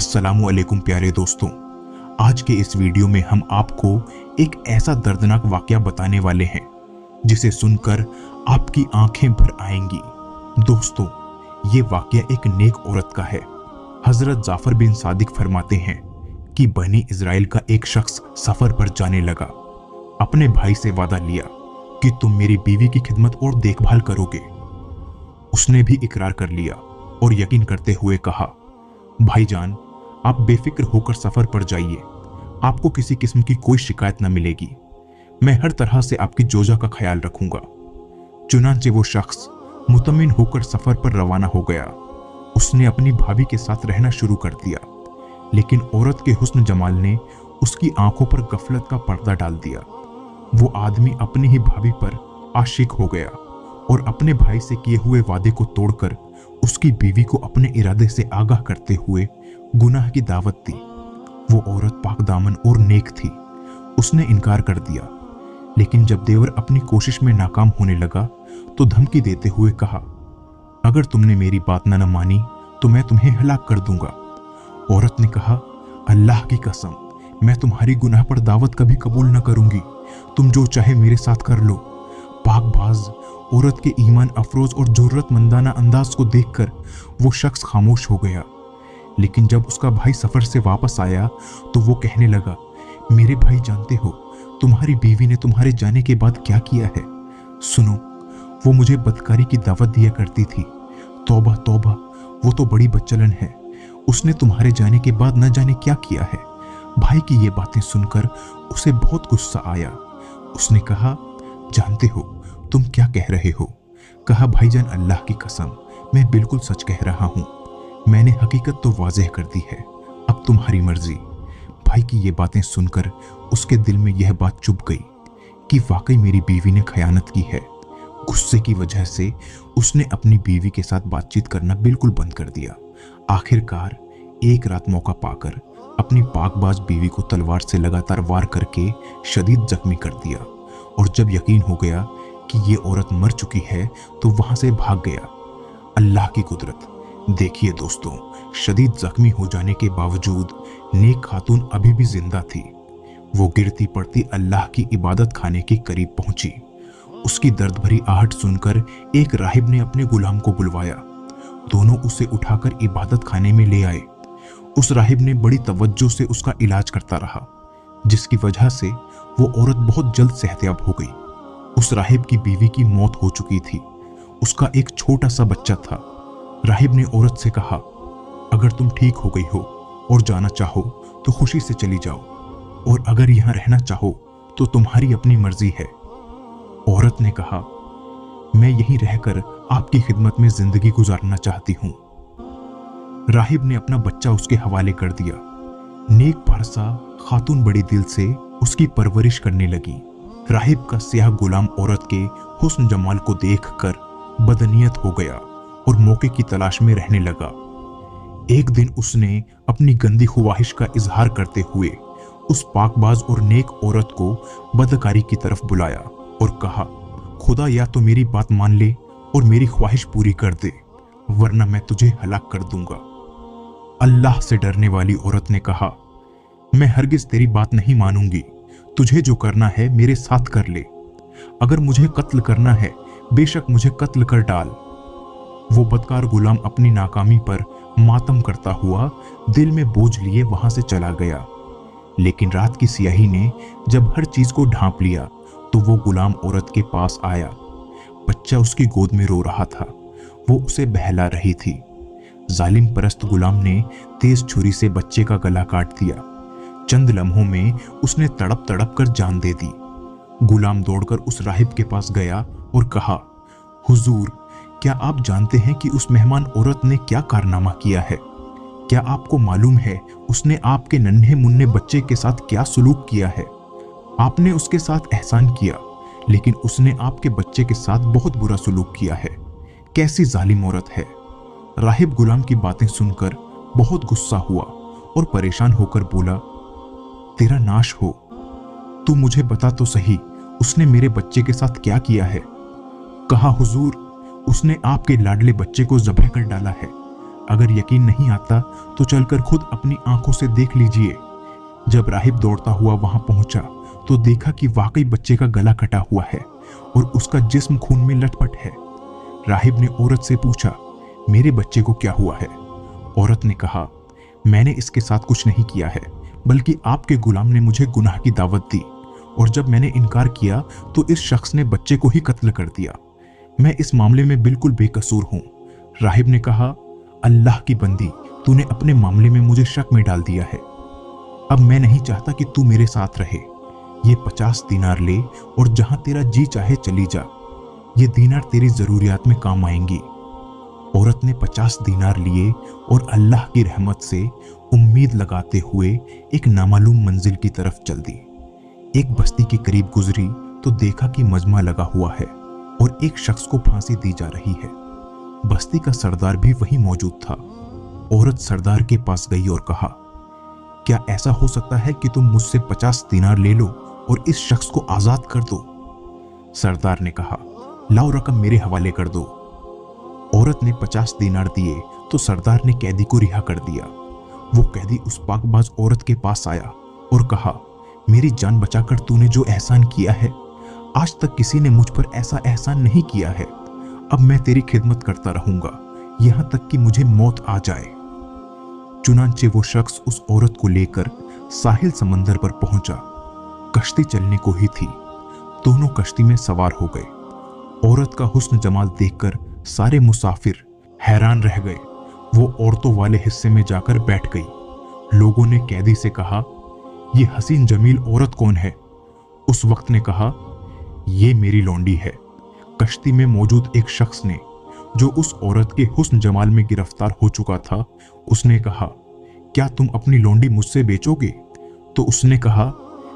अस्सलामु अलैकुम प्यारे दोस्तों, आज के इस वीडियो में हम आपको एक ऐसा दर्दनाक वाकया बताने वाले हैं जिसे सुनकर आपकी आंखें भर आएंगी। दोस्तों, ये वाकया एक नेक औरत का है। हजरत जाफर बिन सादिक फरमाते हैं कि बनी इजराइल का एक शख्स सफर पर जाने लगा। अपने भाई से वादा लिया कि तुम मेरी बीवी की खिदमत और देखभाल करोगे। उसने भी इकरार कर लिया और यकीन करते हुए कहा, भाईजान, आप बेफिक्र होकर सफर पर जाइए, आपको किसी किस्म की कोई शिकायत न मिलेगी। मैं हर तरह से आपकी जोजा का ख्याल रखूंगा। चुनांचे वो शख्स मुतमिन होकर सफर पर रवाना हो गया। उसने अपनी भाभी के साथ रहना शुरू कर दिया, लेकिन औरत के हुस्न जमाल ने उसकी आंखों पर गफलत का पर्दा डाल दिया। वो आदमी अपनी ही भाभी पर आशिक हो गया और अपने भाई से किए हुए वादे को तोड़कर उसकी बीवी को अपने इरादे से आगाह करते हुए गुनाह की दावत दी। वो औरत पाक दामन और नेक थी। उसने इनकार कर दिया, लेकिन जब देवर अपनी कोशिश में नाकाम होने लगा तो धमकी देते हुए कहा, अगर तुमने मेरी बात न मानी तो मैं तुम्हें हलाक कर दूंगा। औरत ने कहा, अल्लाह की कसम, मैं तुम्हारी गुनाह पर दावत कभी कबूल न करूंगी। तुम जो चाहे मेरे साथ कर लो। पाकबाज औरत के ईमान अफरोज और जुर्रतमंदाना अंदाज को देखकर वो शख्स खामोश हो गया। लेकिन जब उसका भाई सफर से वापस आया तो वो कहने लगा, मेरे भाई, जानते हो तुम्हारी बीवी ने तुम्हारे जाने के बाद क्या किया है? सुनो, वो मुझे बदकारी की दावत दिया करती थी। तौबा तौबा, वो तो बड़ी बदचलन है। उसने तुम्हारे जाने के बाद न जाने क्या किया है। भाई की ये बातें सुनकर उसे बहुत गुस्सा आया। उसने कहा, जानते हो तुम क्या कह रहे हो? कहा, भाईजान, अल्लाह की कसम, मैं बिल्कुल सच कह रहा हूं। मैंने हकीकत तो वाज़ेह कर दी है, अब तुम्हारी मर्जी। भाई की ये बातें सुनकर उसके दिल में यह बात चुभ गई कि वाकई मेरी बीवी ने खयानत की है। गुस्से की वजह से उसने अपनी बीवी के साथ बातचीत करना बिल्कुल बंद कर दिया। आखिरकार एक रात मौका पाकर अपनी पाकबाज बीवी को तलवार से लगातार वार करके शदीद जख्मी कर दिया, और जब यकीन हो गया कि ये औरत मर चुकी है तो वहां से भाग गया। अल्लाह की कुदरत देखिए दोस्तों, शदीद जख्मी हो जाने के बावजूद नेक खातून अभी भी जिंदा थी। वो गिरती पड़ती अल्लाह की इबादत खाने के करीब पहुंची। उसकी दर्द भरी आहट सुनकर एक राहिब ने अपने गुलाम को बुलवाया। दोनों उसे उठाकर इबादत खाने में ले आए। उस राहिब ने बड़ी तवज्जो से उसका इलाज करता रहा, जिसकी वजह से वो औरत बहुत जल्द सेहतयाब हो गई। उस राहिब की बीवी की मौत हो चुकी थी। उसका एक छोटा सा बच्चा था। राहिब ने औरत से कहा, अगर तुम ठीक हो गई हो और जाना चाहो तो खुशी से चली जाओ, और अगर यहां रहना चाहो तो तुम्हारी अपनी मर्जी है। औरत ने कहा, मैं यहीं रहकर आपकी खिदमत में जिंदगी गुजारना चाहती हूं। राहिब ने अपना बच्चा उसके हवाले कर दिया। नेक पारसा खातून बड़ी दिल से उसकी परवरिश करने लगी। राहिब का स्याह गुलाम औरत के हुस्न जमाल को देखकर बदनियत हो गया और मौके की तलाश में रहने लगा। एक दिन उसने अपनी गंदी ख्वाहिश का इजहार करते हुए उस पाकबाज और नेक औरत को बदकारी की तरफ बुलाया और कहा, खुदा या तो मेरी बात मान ले और मेरी ख्वाहिश पूरी कर दे, वरना मैं तुझे हलाक कर दूंगा। अल्लाह से डरने वाली औरत ने कहा, मैं हरगिज तेरी बात नहीं मानूंगी। तुझे जो करना है मेरे साथ कर ले। अगर मुझे कत्ल करना है, बेशक मुझे कत्ल कर डाल। वो बदकार गुलाम अपनी नाकामी पर मातम करता हुआ दिल में बोझ लिए वहां से चला गया। लेकिन रात की सियाही ने जब हर चीज को ढांप लिया तो वो गुलाम औरत के पास आया। बच्चा उसकी गोद में रो रहा था। वो उसे बहला रही थी। जालिम परस्त गुलाम ने तेज छुरी से बच्चे का गला काट दिया। चंद लम्हों में उसने तड़प तड़प कर जान दे दी। गुलाम दौड़कर उस राहिब के पास गया और कहा, हुजूर, क्या आप जानते हैं कि उस मेहमान औरत ने क्या कारनामा किया है? क्या आपको मालूम है उसने आपके नन्हे मुन्ने बच्चे के साथ क्या सुलूक किया है? आपने उसके साथ एहसान किया, लेकिन उसने आपके बच्चे के साथ बहुत बुरा सुलूक किया है। कैसी जालिम औरत है। राहिब गुलाम की बातें सुनकर बहुत गुस्सा हुआ और परेशान होकर बोला, तेरा नाश हो, तू मुझे बता तो सही, उसने मेरे बच्चे के साथ क्या किया है? कहा, हुजूर, उसने आपके लाडले बच्चे को ज़ब्ह कर डाला है। अगर यकीन नहीं आता तो चलकर खुद अपनी आंखों से देख लीजिए। जब राहिब दौड़ता हुआ वहां पहुंचा तो देखा कि वाकई बच्चे का गला कटा हुआ है और उसका जिस्म खून में लटपट है। राहिब ने औरत से पूछा, मेरे बच्चे को क्या हुआ है? औरत ने कहा, मैंने इसके साथ कुछ नहीं किया है, बल्कि आपके गुलाम ने मुझे गुनाह की दावत दी और जब मैंने इनकार किया तो इस शख्स ने बच्चे को ही कत्ल कर दिया। मैं इस मामले में बिल्कुल बेकसूर हूं। राहिब ने कहा, अल्लाह की बंदी, तूने अपने मामले में मुझे शक में डाल दिया है। अब मैं नहीं चाहता कि तू मेरे साथ रहे। ये 50 दीनार ले और जहां तेरा जी चाहे चली जा। ये दीनार तेरी जरूरियात में काम आएंगी। औरत ने 50 दीनार लिए और अल्लाह की रहमत से उम्मीद लगाते हुए एक नामालूम मंजिल की तरफ चल दी। एक बस्ती के करीब गुजरी तो देखा कि मजमा लगा हुआ है और एक शख्स को फांसी दी जा रही है। बस्ती का सरदार भी वहीं मौजूद था। औरत सरदार के पास गई और कहा, क्या ऐसा हो सकता है कि तुम मुझसे 50 दीनार ले लो और इस शख्स को आजाद कर दो? सरदार ने कहा, लाओ रकम मेरे हवाले कर दो। औरत ने 50 दीनार दिए तो सरदार ने कैदी को रिहा कर दिया। वो कैदी उस पाकबाज औरत के पास आया और कहा, मेरी जान बचाकर तूने जो एहसान किया है, आज तक किसी ने मुझ पर ऐसा एहसान नहीं किया है। अब मैं तेरी खिदमत करता रहूंगा यहां तक कि मुझे मौत आ जाए। चुनांचे वो शख्स उस औरत को लेकर साहिल समंदर पर पहुंचा। कश्ती चलने को ही थी। दोनों कश्ती में सवार हो गए। औरत का हुस्न जमाल देखकर सारे मुसाफिर हैरान रह गए। वो औरतों वाले हिस्से में जाकर बैठ गई। लोगों ने कैदी से कहा, ये हसीन जमील औरत कौन है? उस वक्त ने कहा, ये मेरी लौंडी है। कश्ती में मौजूद एक शख्स ने, जो उस औरत के हुस्न जमाल में गिरफ्तार हो चुका था, उसने कहा, क्या तुम अपनी लौंडी मुझसे बेचोगे? तो उसने कहा,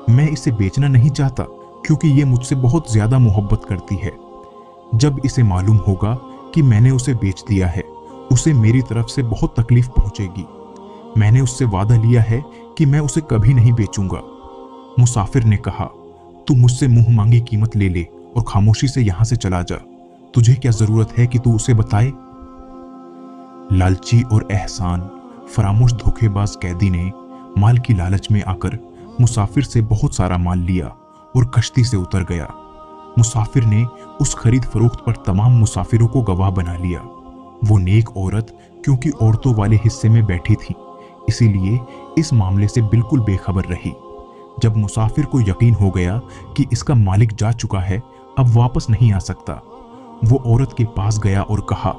मैं इसे बेचना नहीं चाहता क्योंकि ये मुझसे बहुत ज्यादा मोहब्बत करती है। जब इसे मालूम होगा कि मैंने उसे बेच दिया है, उसे मेरी तरफ से बहुत तकलीफ पहुंचेगी। मैंने उससे वादा लिया है कि मैं उसे कभी नहीं बेचूंगा। मुसाफिर ने कहा, तू मुझसे मुंह मांगी कीमत ले ले और खामोशी से यहां से चला जा। तुझे क्या जरूरत है कि तू उसे बताए? लालची और एहसान फरामोश धोखेबाज कैदी ने माल की लालच में आकर मुसाफिर से बहुत सारा माल लिया और कश्ती से उतर गया। मुसाफिर ने उस खरीद फरोख्त पर तमाम मुसाफिरों को गवाह बना लिया। वो नेक औरत क्योंकि औरतों वाले हिस्से में बैठी थी, इसीलिए इस मामले से बिल्कुल बेखबर रही। जब मुसाफिर को यकीन हो गया कि इसका मालिक जा चुका है, अब वापस नहीं आ सकता, वो औरत के पास गया और कहा,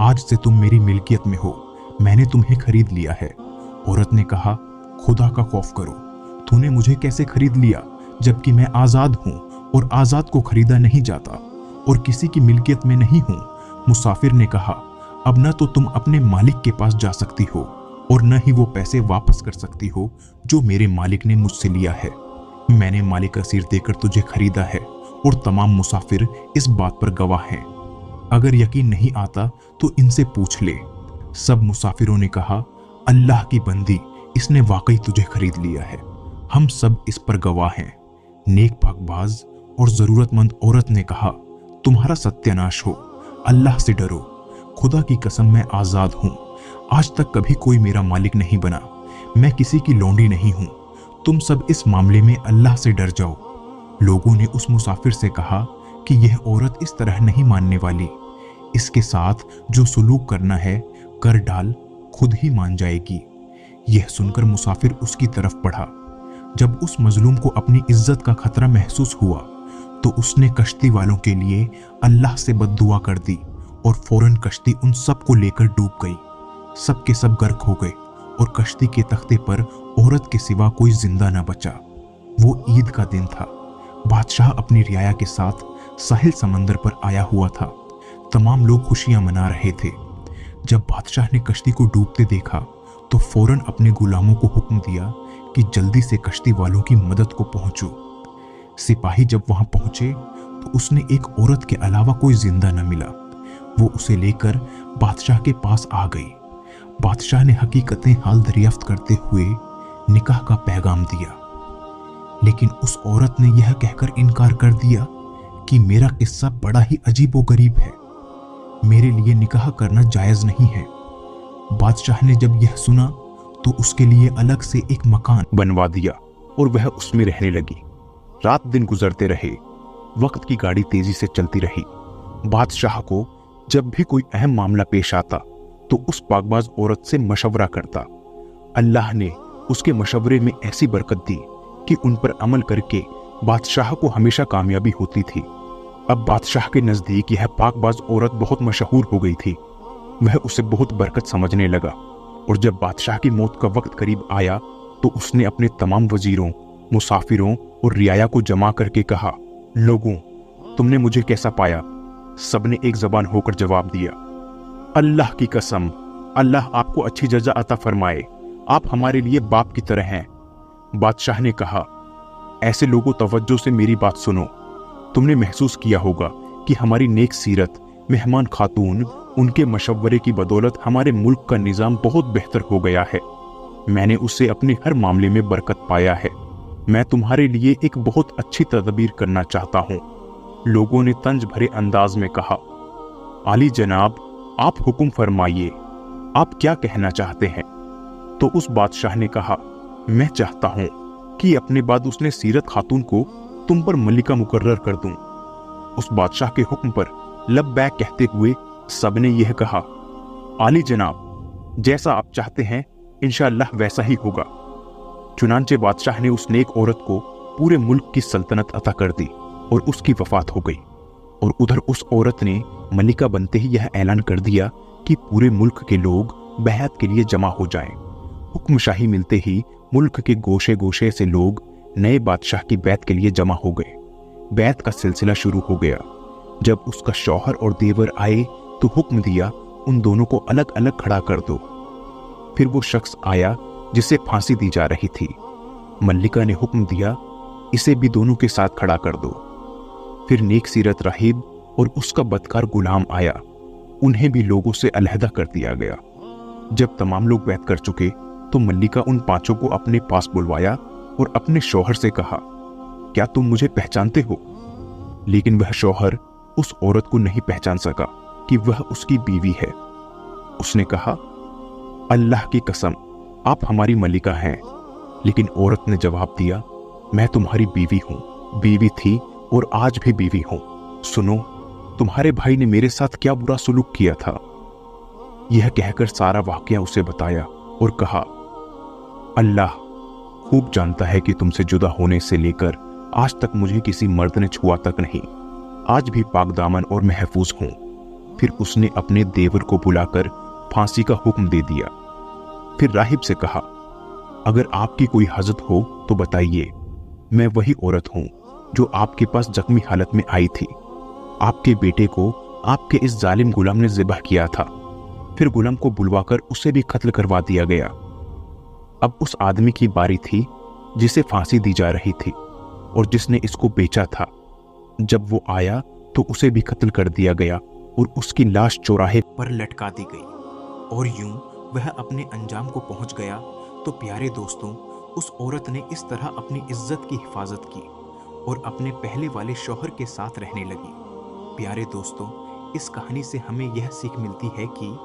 आज से तुम मेरी मिल्कियत में हो, मैंने तुम्हें खरीद लिया है। औरत ने कहा, खुदा का खौफ करो, तूने मुझे कैसे खरीद लिया जबकि मैं आजाद हूं और आजाद को खरीदा नहीं जाता और किसी की मिल्कियत में नहीं हूं। मुसाफिर ने कहा, अब न तो तुम अपने मालिक के पास जा सकती हो और न ही वो पैसे वापस कर सकती हो जो मेरे मालिक ने मुझसे लिया है। मैंने मालिक असीर देकर तुझे खरीदा है और तमाम मुसाफिर इस बात पर गवाह हैं। अगर यकीन नहीं आता तो इनसे पूछ ले। सब मुसाफिरों ने कहा, अल्लाह की बंदी, इसने वाकई तुझे खरीद लिया है, हम सब इस पर गवाह हैं। नेक पाकबाज और जरूरतमंद औरत ने कहा, तुम्हारा सत्यानाश हो, अल्लाह से डरो, खुदा की कसम मैं आजाद हूं, आज तक कभी कोई मेरा मालिक नहीं बना, मैं किसी की लौंडी नहीं हूं, तुम सब इस मामले में अल्लाह से डर जाओ। लोगों ने उस मुसाफिर से कहा कि यह औरत इस तरह नहीं मानने वाली, इसके साथ जो सुलूक करना है कर डाल, खुद ही मान जाएगी। यह सुनकर मुसाफिर उसकी तरफ बढ़ा। जब उस मजलूम को अपनी इज्जत का खतरा महसूस हुआ तो उसने कश्ती वालों के लिए अल्लाह से बद्दुआ कर दी और फौरन कश्ती उन सब को लेकर डूब गई। सब के सब गर्क हो गए और कश्ती के तख्ते पर औरत के सिवा कोई जिंदा न बचा। वो ईद का दिन था। बादशाह अपनी रियाया के साथ साहिल समंदर पर आया हुआ था। तमाम लोग खुशियां मना रहे थे। जब बादशाह ने कश्ती को डूबते देखा तो फौरन अपने गुलामों को हुक्म दिया कि जल्दी से कश्ती वालों की मदद को पहुंचो। सिपाही जब वहां पहुंचे तो उसने एक औरत के अलावा कोई जिंदा न मिला। वो उसे लेकर बादशाह के पास आ गई। बादशाह ने हकीकतें हाल दरियाफ्त करते हुए निकाह का पैगाम दिया, लेकिन उस औरत ने यह कहकर इनकार कर दिया कि मेरा किस्सा बड़ा ही अजीबोगरीब है, मेरे लिए निकाह करना जायज नहीं है। बादशाह ने जब यह सुना तो उसके लिए अलग से एक मकान बनवा दिया और वह उसमें रहने लगी। रात दिन गुजरते रहे, वक्त की गाड़ी तेजी से चलती रही। बादशाह को जब भी कोई अहम मामला पेश आता तो उस पाकबाज औरत से मशवरा करता। अल्लाह ने उसके मशवरे में ऐसी बरकत दी कि उन पर अमल करके बादशाह को हमेशा कामयाबी होती थी। अब बादशाह के नजदीक यह पाकबाज औरत बहुत मशहूर हो गई थी। वह उसे बहुत बरकत समझने लगा और जब बादशाह की मौत का वक्त करीब आया तो उसने अपने तमाम वजीरों, मुसाफिरों और रियाया को जमा करके कहा, लोगों, तुमने मुझे कैसा पाया? सबने एक जबान होकर जवाब दिया, अल्लाह की कसम, अल्लाह आपको अच्छी जजा अता फरमाए, आप हमारे लिए बाप की तरह हैं। बादशाह ने कहा, ऐसे लोगों, तवज्जो से मेरी बात सुनो। तुमने महसूस किया होगा कि हमारी नेक सीरत, मेहमान खातून, उनके मशवरे की बदौलत हमारे मुल्क का निज़ाम बहुत बेहतर हो गया है। मैंने उससे अपने हर मामले में बरकत पाया है। मैं तुम्हारे लिए एक बहुत अच्छी तदबीर करना चाहता हूँ। लोगों ने तंज भरे अंदाज में कहा, आली जनाब, आप हुक्म फरमाइए, आप क्या कहना चाहते हैं? तो उस बादशाह ने कहा, मैं चाहता हूँ कि अपने बाद उसने सीरत खातून को तुम पर मलिका मुकर्रर कर दूं। उस बादशाह के हुक्म पर लब्बैक कहते हुए सबने यह कहा, आली जनाब, जैसा आप चाहते हैं इंशाअल्लाह वैसा ही होगा। चुनांचे बादशाह ने उस नेक औरत को पूरे मुल्क की सल्तनत अता कर दी और उसकी वफात हो गई। और उधर उस औरत ने मलिका बनते ही यह ऐलान कर दिया कि पूरे मुल्क के लोग बैत के लिए जमा हो जाएं। हुक्मशाही मिलते ही मुल्क के गोशे गोशे से लोग नए बादशाह की बैत के लिए जमा हो गए। बैत का सिलसिला शुरू हो गया। जब उसका शौहर और देवर आए तो हुक्म दिया, उन दोनों को अलग अलग खड़ा कर दो। फिर वो शख्स आया जिसे फांसी दी जा रही थी। मल्लिका ने हुक्म दिया, इसे भी दोनों के साथ खड़ा कर दो। फिर नेक सीरत राहिब और उसका बदकार गुलाम आया, उन्हें भी लोगों से अलहदा कर दिया गया। जब तमाम लोग बैत कर चुके तो मल्लिका उन पांचों को अपने पास बुलवाया और अपने शौहर से कहा, क्या तुम मुझे पहचानते हो? लेकिन वह शौहर उस औरत को नहीं पहचान सका कि वह उसकी बीवी है। उसने कहा, अल्लाह की कसम, आप हमारी मलिका हैं। लेकिन औरत ने जवाब दिया, मैं तुम्हारी बीवी हूं, बीवी थी और आज भी बीवी हूं। सुनो, तुम्हारे भाई ने मेरे साथ क्या बुरा सलूक किया था। यह कहकर सारा वाकया उसे बताया और कहा, अल्लाह खूब जानता है कि तुमसे जुदा होने से लेकर आज तक मुझे किसी मर्द ने छुआ तक नहीं। आज भी पाक दामन और महफूज हूं। फिर उसने अपने देवर को बुलाकर फांसी का हुक्म दे दिया। फिर राहिब से कहा, अगर आपकी कोई हजत हो तो बताइए, मैं वही औरत हूं जो आपके पास जख्मी हालत में आई थी। आपके बेटे को आपके इस जालिम गुलाम ने ज़िबह किया था। फिर गुलाम को बुलवाकर उसे भी कत्ल करवा दिया गया। अब उस आदमी की बारी थी जिसे फांसी दी जा रही थी और जिसने इसको बेचा था। जब वो आया तो उसे भी कत्ल कर दिया गया और उसकी लाश चौराहे पर लटका दी गई। और यूं वह अपने अंजाम को पहुंच गया। तो प्यारे दोस्तों, उस औरत ने इस तरह अपनी इज्जत की हिफाजत की और अपने पहले वाले शौहर के साथ रहने लगी। प्यारे दोस्तों, इस कहानी से हमें यह सीख मिलती है कि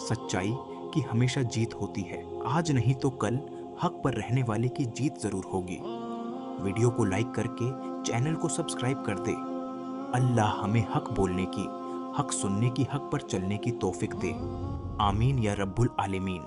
सच्चाई की हमेशा जीत होती है। आज नहीं तो कल हक पर रहने वाले की जीत जरूर होगी। वीडियो को लाइक करके चैनल को सब्सक्राइब कर दे। अल्लाह हमें हक बोलने की, हक सुनने की, हक पर चलने की तौफीक दे। आमीन या रब्बुल आलमीन।